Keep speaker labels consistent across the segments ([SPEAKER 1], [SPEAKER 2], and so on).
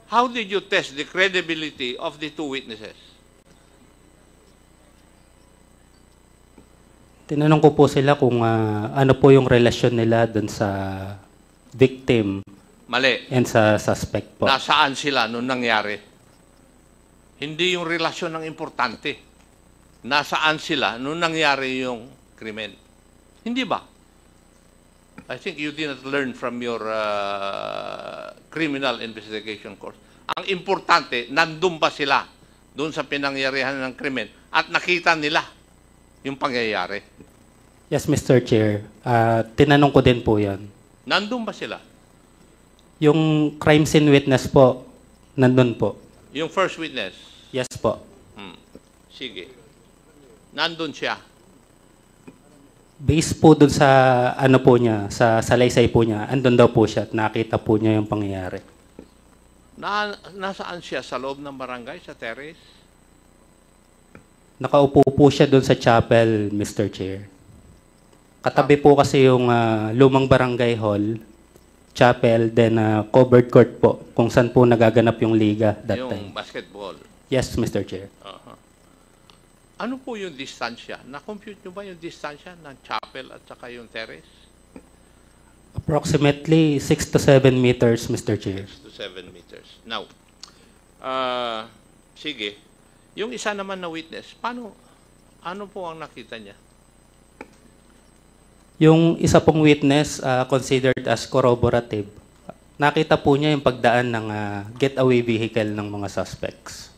[SPEAKER 1] how did you test the credibility of the two witnesses?
[SPEAKER 2] Tinanong ko po sila kung ano po yung relasyon nila dun sa victim
[SPEAKER 1] Mali.
[SPEAKER 2] and sa suspect po.
[SPEAKER 1] Nasaan sila nung nangyari? Hindi yung relasyon ang importante. Nasaan sila nung nangyari yung krimen? Hindi ba? I think you did not learn from your criminal investigation course. Ang importante, nandun ba sila doon sa pinangyarihan ng krimen at nakita nila yung pangyayari?
[SPEAKER 2] Yes, Mr. Chair. Tinanong ko din po yan.
[SPEAKER 1] Nandun ba sila?
[SPEAKER 2] Yung crime scene witness po, nandun po.
[SPEAKER 1] Yung first witness?
[SPEAKER 2] Yes po.
[SPEAKER 1] Sige. Nandun siya.
[SPEAKER 2] Based po dun sa ano po niya, sa salaysay po niya, andun daw po siya at nakita po niya yung pangyayari.
[SPEAKER 1] Nasaan siya? Sa loob ng barangay? Sa terrace?
[SPEAKER 2] Nakaupo po siya dun sa chapel, Mr. Chair. Katabi po kasi yung lumang barangay hall, chapel, then covered court po, kung saan po nagaganap yung liga that
[SPEAKER 1] yung
[SPEAKER 2] time.
[SPEAKER 1] basketball?
[SPEAKER 2] Yes, Mr. Chair.
[SPEAKER 1] Ano po yung distansya? Na-compute nyo ba yung distansya ng chapel at saka yung terrace?
[SPEAKER 2] Approximately 6 to 7 meters, Mr. Chair.
[SPEAKER 1] 6 to 7 meters. Now, sige. Yung isa naman na witness, ano po ang nakita niya?
[SPEAKER 2] Yung isa pong witness, considered as corroborative, nakita po niya yung pagdaan ng getaway vehicle ng mga suspects.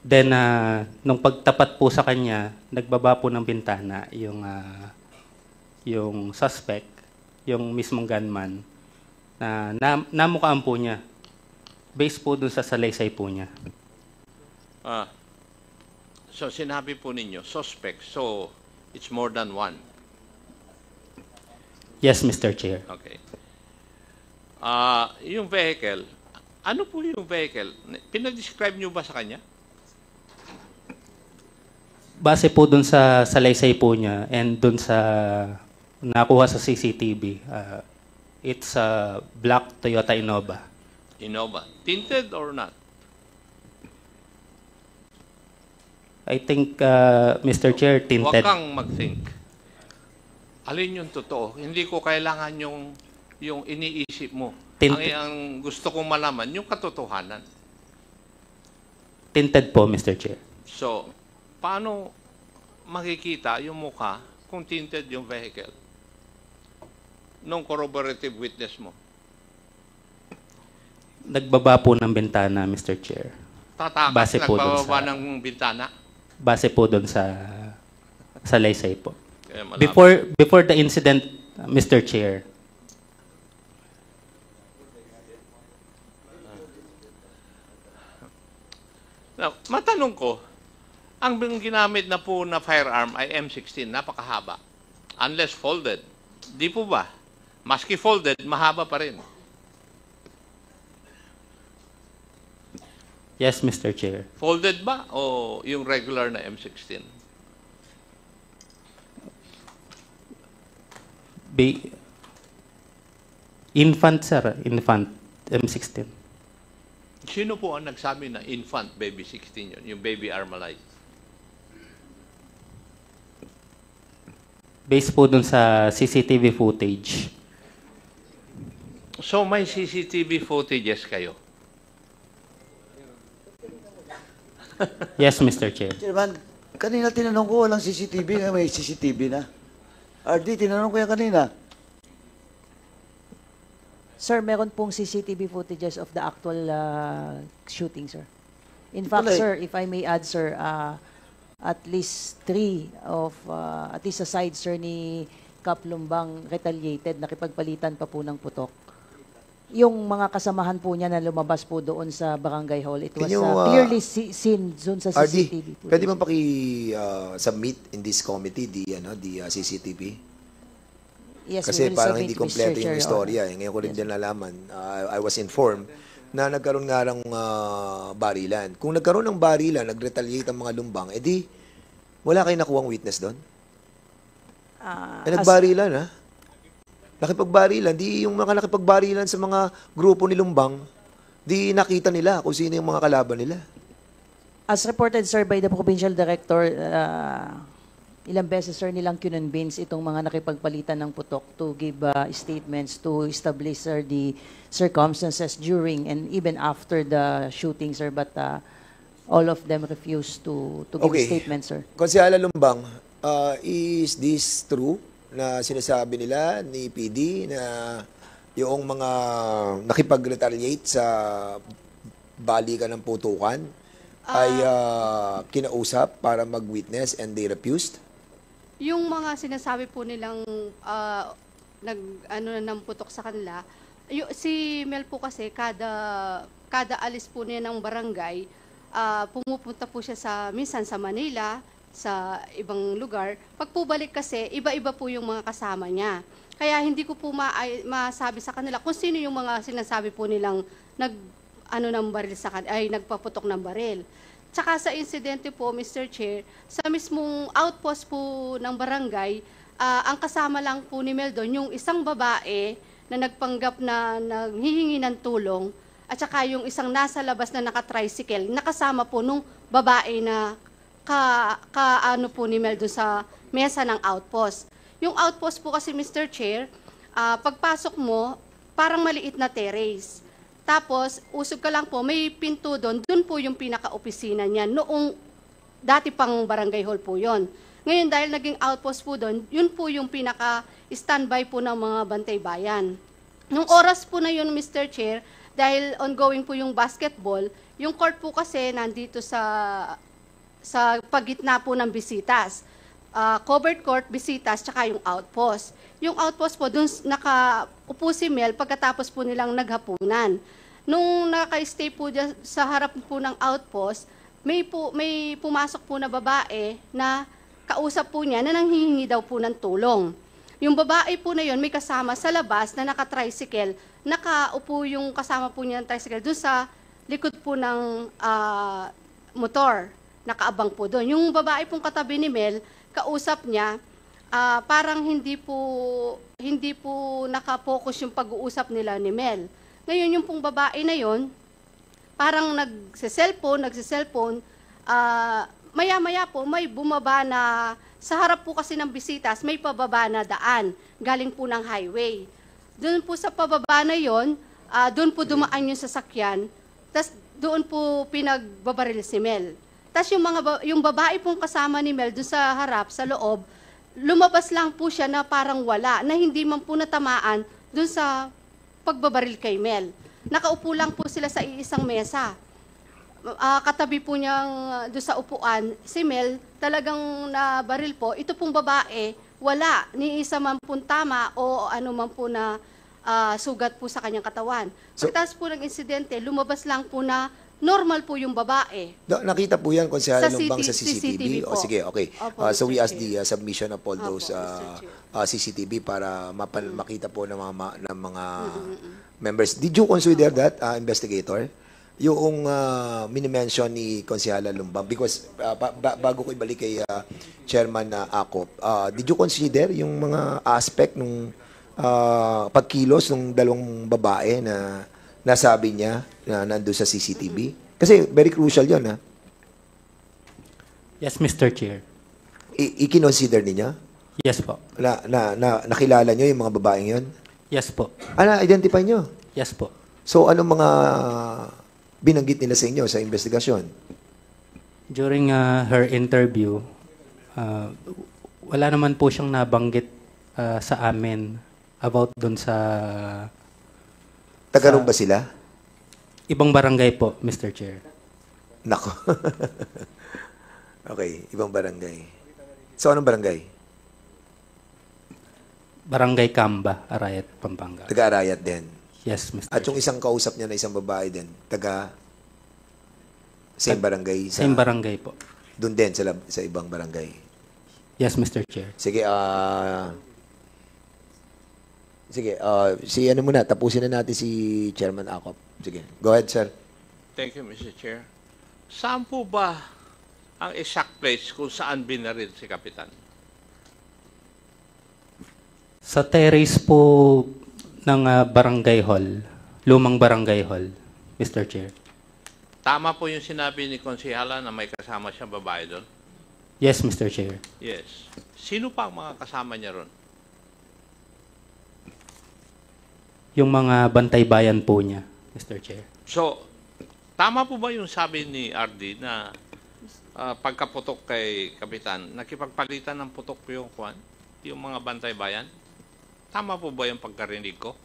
[SPEAKER 2] Then, nung pagtapat po sa kanya, nagbaba po ng bintana yung suspect, yung mismong gunman, na namukaan po niya. Based po dun sa salaysay po niya.
[SPEAKER 1] So, sinabi po ninyo, suspect. So, it's more than one.
[SPEAKER 2] Yes, Mr. Chair.
[SPEAKER 1] Okay. Yung vehicle, ano po yung vehicle? Pinag-describe nyo ba sa kanya?
[SPEAKER 2] Base po dun sa salaysay po niya and dun sa nakuha sa CCTV, it's a black Toyota Innova.
[SPEAKER 1] Innova. Tinted or not?
[SPEAKER 2] I think, Mr. Chair, tinted.
[SPEAKER 1] Huwag kang mag-think. Alin yung totoo? Hindi ko kailangan yung iniisip mo. Ang gusto kong malaman, yung katotohanan.
[SPEAKER 2] Tinted po, Mr. Chair.
[SPEAKER 1] So, paano makikita yung mukha kung tinted yung vehicle nung corroborative witness mo?
[SPEAKER 2] Nagbaba po ng bintana, Mr. Chair.
[SPEAKER 1] Tatakas, nagbababa ng bintana?
[SPEAKER 2] Base po doon sa salaysay po.
[SPEAKER 1] Malaman.
[SPEAKER 2] Before the incident, Mr. Chair,
[SPEAKER 1] now, matanong ko, ang ginamit na po na firearm ay M16, napakahaba. Unless folded. Di po ba? Maski folded, mahaba pa rin.
[SPEAKER 2] yes, Mr. Chair.
[SPEAKER 1] Folded ba o yung regular na M16?
[SPEAKER 2] Infant, sir. Infant. M16.
[SPEAKER 1] Sino po ang nagsabi na infant baby 16 yun? Yung baby Armalite?
[SPEAKER 2] Based po dun sa CCTV footage.
[SPEAKER 1] So may CCTV footages kayo?
[SPEAKER 2] Yes, Mr. Chair.
[SPEAKER 3] Chairman, kanina tinanong ko, walang CCTV, ngayon may CCTV na. RD, tinanong ko yan kanina.
[SPEAKER 4] Sir, meron pong CCTV footages of the actual shooting, sir. In fact, sir, if I may add, sir, at least 3 of, at least aside, sir, ni Cap Lumbang retaliated, nakipagpalitan pa po ng putok. Yung mga kasamahan po niya na lumabas po doon sa barangay hall, it was clearly seen doon sa CCTV.
[SPEAKER 5] RD, pwede bang paki-submit in this committee the CCTV?
[SPEAKER 4] Yes,
[SPEAKER 5] Kasi
[SPEAKER 4] we will
[SPEAKER 5] parang
[SPEAKER 4] submit,
[SPEAKER 5] hindi
[SPEAKER 4] Mr.
[SPEAKER 5] kompleto yung
[SPEAKER 4] Chair,
[SPEAKER 5] istorya. Ngayon ko rin din nalaman. I was informed na nagkaroon nga ng barilan. Kung nagkaroon ng barilan, nag-retaliate ang mga lumbang, edi wala kayong nakuhang witness doon? Nagbarilan, ha? Nakipagbarilan. Di yung mga nakipagbarilan sa mga grupo ni Lumbang, Di nakita nila kung sino yung mga kalaban nila.
[SPEAKER 4] As reported, sir, by the provincial director, ilang beses, sir, nilang kinonvince itong mga nakipagpalitan ng putok to give statements to establish, sir, the circumstances during and even after the shooting, sir. But all of them refused to give
[SPEAKER 5] Okay.
[SPEAKER 4] statements, sir.
[SPEAKER 5] Konsehala Lumbang, is this true na sinasabi nila ni PD na yung mga nakipag-retaliate sa balikan ng putukan ay kinausap para mag-witness and they refused?
[SPEAKER 6] Yung mga sinasabi po nilang ng putok sa kanila, si Mel po kasi kada alis po niya ng barangay, pumupunta po siya minsan sa Manila, sa ibang lugar. Pag po balik kasi, iba-iba po yung mga kasama niya. Kaya hindi ko po masabi sa kanila kung sino yung mga sinasabi po nilang ng baril nagpaputok ng baril. Tsaka sa insidente po, Mr. Chair, sa mismong outpost po ng barangay, ang kasama lang po ni Mel doon, yung isang babae na nagpanggap na nanghihingi ng tulong, at saka yung isang nasa labas na naka-tricycle, nakasama po nung babae na ano po ni Mel doon sa mesa ng outpost. Yung outpost po kasi, Mr. Chair, pagpasok mo, parang maliit na terrace. Tapos, usog ka lang po, may pinto doon. Doon po yung pinaka-opisina niya. Noong dati pang barangay hall po yon. Ngayon, dahil naging outpost po doon, yun po yung pinaka-standby po ng mga bantay bayan. Nung oras po na yun, Mr. Chair, dahil ongoing po yung basketball, yung court po kasi nandito sa paggitna po ng bisitas. Covered court, bisitas, tsaka yung outpost. Yung outpost po, dun nakaupo si Mel pagkatapos po nilang naghapunan. Nung naka-stay po sa harap po ng outpost, may pumasok po na babae na kausap po niya na nanghihingi daw po ng tulong. Yung babae po na yun, may kasama sa labas na naka-tricycle, nakaupo yung kasama po niya ng tricycle doon sa likod po ng motor, nakaabang po doon. Yung babae pong katabi ni Mel, kausap niya, parang hindi po nakapokus yung pag-uusap nila ni Mel. Ngayon, yung pong babae na yon, parang nagsiselfone, maya-maya po may bumaba na, sa harap po kasi ng bisitas, may pababa na daan, galing po ng highway. Doon po sa pababa na yon, doon po dumaan yung sasakyan, tas doon po pinagbabaril si Mel. Tas yung babae pong kasama ni Mel doon sa harap, sa loob, lumabas lang po siya na parang wala, na hindi man po natamaan doon sa pagbabaril kay Mel. Nakaupo lang po sila sa iisang mesa. Katabi po niyang doon sa upuan, si Mel, talagang nabaril po. Ito pong babae, wala, ni isa man po tama o ano man po na sugat po sa kanyang katawan. Pagkatapos po ng insidente, lumabas lang po na normal po yung babae.
[SPEAKER 5] Nakita po yan, Konsehala
[SPEAKER 6] Sa
[SPEAKER 5] Lumbang, sa
[SPEAKER 6] CCTV
[SPEAKER 5] CCTV? O
[SPEAKER 6] po.
[SPEAKER 5] sige, okay.
[SPEAKER 6] Opo,
[SPEAKER 5] So we
[SPEAKER 6] Mr.
[SPEAKER 5] ask the submission of all those
[SPEAKER 6] Mr. Chair.
[SPEAKER 5] CCTV para makita po ng mga members. Did you consider that, investigator? Yung minimension ni Konsehala Lumbang, because bago ko ibalik kay Chairman Acop, did you consider yung mga aspect nung pagkilos ng dalawang babae na nasabi niya na nandun sa CCTV? Kasi very crucial yun, ha?
[SPEAKER 2] Yes, Mr. Chair.
[SPEAKER 5] I-consider ninyo?
[SPEAKER 2] Yes po.
[SPEAKER 5] Nakilala nyo yung mga babaeng yun?
[SPEAKER 2] Yes po.
[SPEAKER 5] Identify nyo?
[SPEAKER 2] Yes po.
[SPEAKER 5] So, anong mga binanggit nila sa inyo sa investigasyon?
[SPEAKER 2] During her interview, wala naman po siyang nabanggit sa amin about dun sa
[SPEAKER 5] Taga ba sila?
[SPEAKER 2] ibang barangay po, Mr. Chair.
[SPEAKER 5] Nako. Okay, ibang barangay. So, anong barangay?
[SPEAKER 2] Barangay Camba, Arayat, Pampanga.
[SPEAKER 5] Taga-Arayat din.
[SPEAKER 2] Yes, Mr.
[SPEAKER 5] At yung
[SPEAKER 2] Chair.
[SPEAKER 5] isang kausap niya na isang babae din, taga same barangay.
[SPEAKER 2] Same barangay po.
[SPEAKER 5] Doon din sa ibang barangay.
[SPEAKER 2] Yes, Mr. Chair.
[SPEAKER 5] Sige, si ano muna, tapusin na natin si Chairman Acop. Sige, go ahead, sir.
[SPEAKER 1] Thank you, Mr. Chair. Saan po ba ang exact place kung saan binaril si Kapitan?
[SPEAKER 2] Sa terrace po ng barangay hall, lumang barangay hall. Mr. Chair.
[SPEAKER 1] Tama po yung sinabi ni Konsihala na may kasama siyang babae doon?
[SPEAKER 2] Yes, Mr. Chair.
[SPEAKER 1] Yes. Sino pa ang mga kasama niya ron?
[SPEAKER 2] Yung mga bantay bayan po niya, Mr. Chair.
[SPEAKER 1] So, tama po ba yung sabi ni RD na pagkaputok kay Kapitan, nakipagpalitan ng putok po yung kwan, yung mga bantay bayan? Tama po ba yung pagkarinig ko?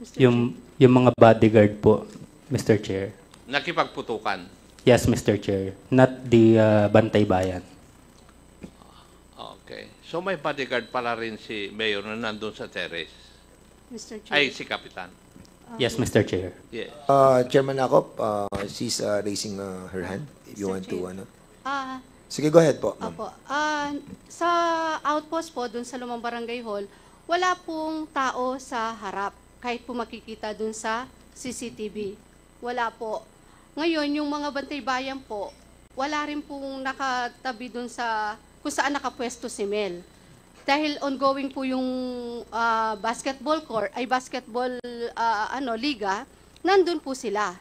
[SPEAKER 6] Mr.
[SPEAKER 2] Yung mga bodyguard po, Mr. Chair.
[SPEAKER 1] Nakipagputukan?
[SPEAKER 2] Yes, Mr. Chair. Not the bantay bayan.
[SPEAKER 1] Okay. So may bodyguard pala rin si Mayor na nandun sa terrace?
[SPEAKER 6] Mr. Chair.
[SPEAKER 1] Ay, si Kapitan.
[SPEAKER 2] Yes, Mr. Chair.
[SPEAKER 1] Yes.
[SPEAKER 5] Chairman Akop, she's raising her hand. If you
[SPEAKER 6] Mr.
[SPEAKER 5] want to,
[SPEAKER 6] Chair.
[SPEAKER 5] ano.
[SPEAKER 6] Ah,
[SPEAKER 5] Sige, go ahead po, ma'am.
[SPEAKER 6] Opo. Sa outpost po, dun sa Lumang Barangay Hall, wala pong tao sa harap. Kahit po makikita dun sa CCTV. Wala po. Ngayon, yung mga bantay bayan po, wala rin pong nakatabi dun sa kung saan nakapwesto si Mel. Dahil ongoing po yung basketball liga, nandun po sila.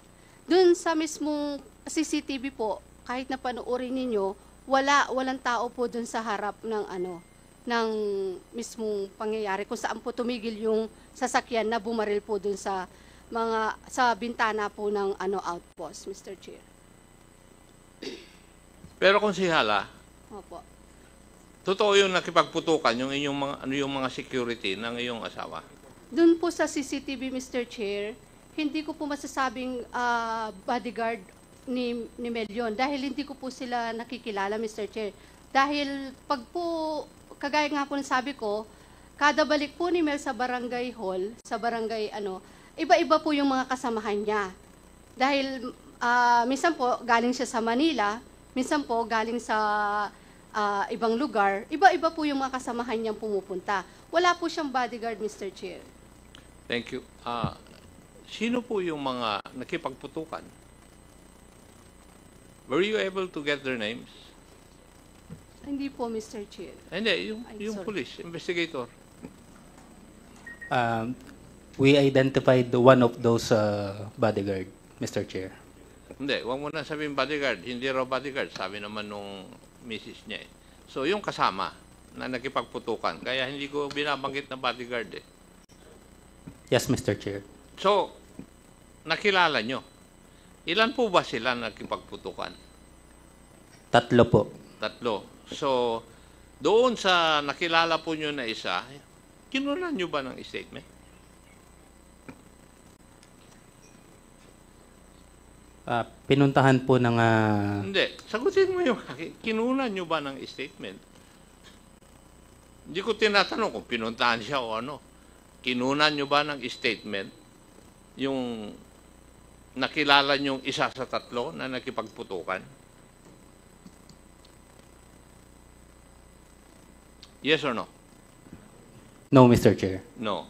[SPEAKER 6] Dun sa mismong CCTV po, kahit na panoorin ninyo, walang tao po dun sa harap ng mismong pangyayari kung saan po tumigil yung sasakyan na bumaril po dun sa bintana po ng outpost, Mr. Chair.
[SPEAKER 1] Pero Konsihala,
[SPEAKER 6] Opo.
[SPEAKER 1] totoo yung nakipagputukan yung yung mga security ng iyong asawa?
[SPEAKER 6] Dun po sa CCTV, Mr. Chair, hindi ko po masasabing bodyguard ni Mel yun dahil hindi ko po sila nakikilala, Mr. Chair. Dahil pag po, kagaya nga po ng sabi ko, kada balik po ni Mel sa barangay hall, sa barangay iba-iba po yung mga kasamahan niya. Dahil minsan po galing siya sa Manila, minsan po galing sa ibang lugar, iba-iba po yung mga kasamahan niyang pumupunta. Wala po siyang bodyguard, Mr. Chair.
[SPEAKER 1] Thank you. Sino po yung mga nakipagputukan? Were you able to get their names?
[SPEAKER 6] Hindi po, Mr. Chair.
[SPEAKER 1] Hindi,
[SPEAKER 6] Ay,
[SPEAKER 1] yung
[SPEAKER 6] sorry.
[SPEAKER 1] police, investigator.
[SPEAKER 2] We identified one of those bodyguard, Mr. Chair.
[SPEAKER 1] Hindi, huwag mo na sabihin bodyguard. Hindi raw bodyguard, sabi naman nung misis niya eh. So, yung kasama na nakipagputukan, kaya hindi ko binabanggit na bodyguard eh.
[SPEAKER 2] Yes, Mr. Chair.
[SPEAKER 1] So, nakilala nyo. Ilan po ba sila nakipagputukan?
[SPEAKER 2] 3 po.
[SPEAKER 1] 3. So, doon sa nakilala po nyo na isa, kinunan nyo ba ng statement?
[SPEAKER 2] Pinuntahan po ng...
[SPEAKER 1] Hindi. Sagutin mo yung kinunan nyo ba ng statement? Hindi ko tinatanong kung pinuntahan siya o ano. Kinunan nyo ba ng statement yung nakilala nyong isa sa 3 na nakipagputukan? Yes or no?
[SPEAKER 2] No, Mr. Chair.
[SPEAKER 1] No.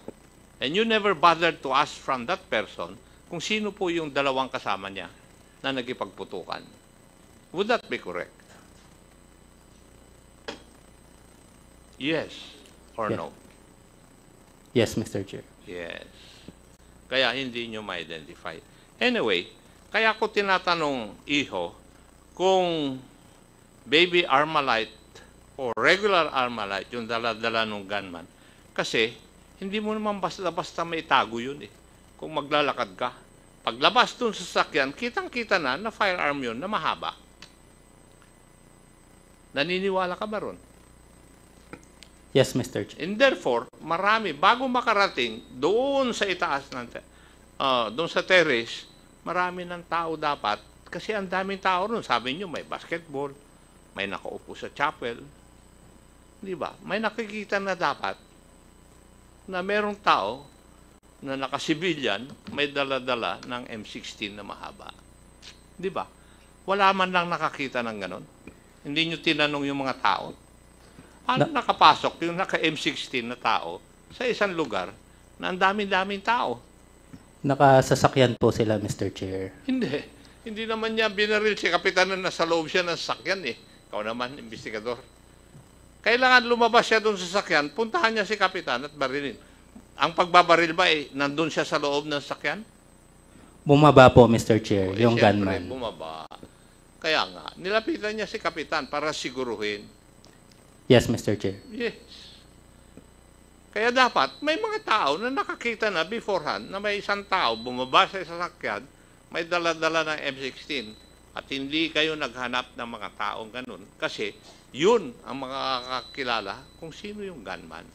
[SPEAKER 1] And you never bothered to ask from that person kung sino po yung 2 kasama niya na nagkipagputukan. Would that be correct? Yes or
[SPEAKER 2] Yeah.
[SPEAKER 1] no?
[SPEAKER 2] Yes, Mr. Chair.
[SPEAKER 1] Yes. Kaya hindi nyo ma-identify. Anyway, kaya ko tinatanong, Iho, kung baby Armalite o regular Armalite, yung dala-dala ng gunman, kasi hindi mo naman basta-basta maitago yun eh. Kung maglalakad ka, paglabas dun sa sasakyan, kitang-kita na firearm yun na mahaba. Naniniwala ka ba ron?
[SPEAKER 2] Yes, Mr. Chair.
[SPEAKER 1] And therefore, marami, bago makarating doon sa itaas ng doon sa terrace, marami ng tao dapat, kasi ang daming tao ron. Sabi nyo, may basketball, may nakaupo sa chapel. Di ba? May nakikita na dapat na merong tao na nakasibilyan, may dala-dala ng M16 na mahaba. Di ba? Wala man lang nakakita ng ganon. Hindi nyo tinanong yung mga tao. Paano nakapasok yung naka-M16 na tao sa isang lugar na ang daming-daming tao?
[SPEAKER 2] Nakasasakyan po sila, Mr. Chair.
[SPEAKER 1] Hindi. Hindi naman niya binaril si Kapitan na nasa loob siya ng sasakyan eh. Ikaw naman, investigador. Kailangan lumabas siya doon sa sasakyan, puntahan niya si Kapitan at barilin. Ang pagbabaril ba, nandun siya sa loob ng sakyan?
[SPEAKER 2] Bumaba po, Mr. Chair, yung
[SPEAKER 1] Siyempre,
[SPEAKER 2] gunman.
[SPEAKER 1] bumaba. Kaya nga, nilapitan niya si Kapitan para siguruhin.
[SPEAKER 2] Yes, Mr. Chair.
[SPEAKER 1] Yes. Kaya dapat, may mga tao na nakakita na beforehand na may isang tao bumaba sa sasakyan, may dala-dala ng M16 at hindi kayo naghanap ng mga taong ganun. Kasi yun ang mga kakilala kung sino yung gunman.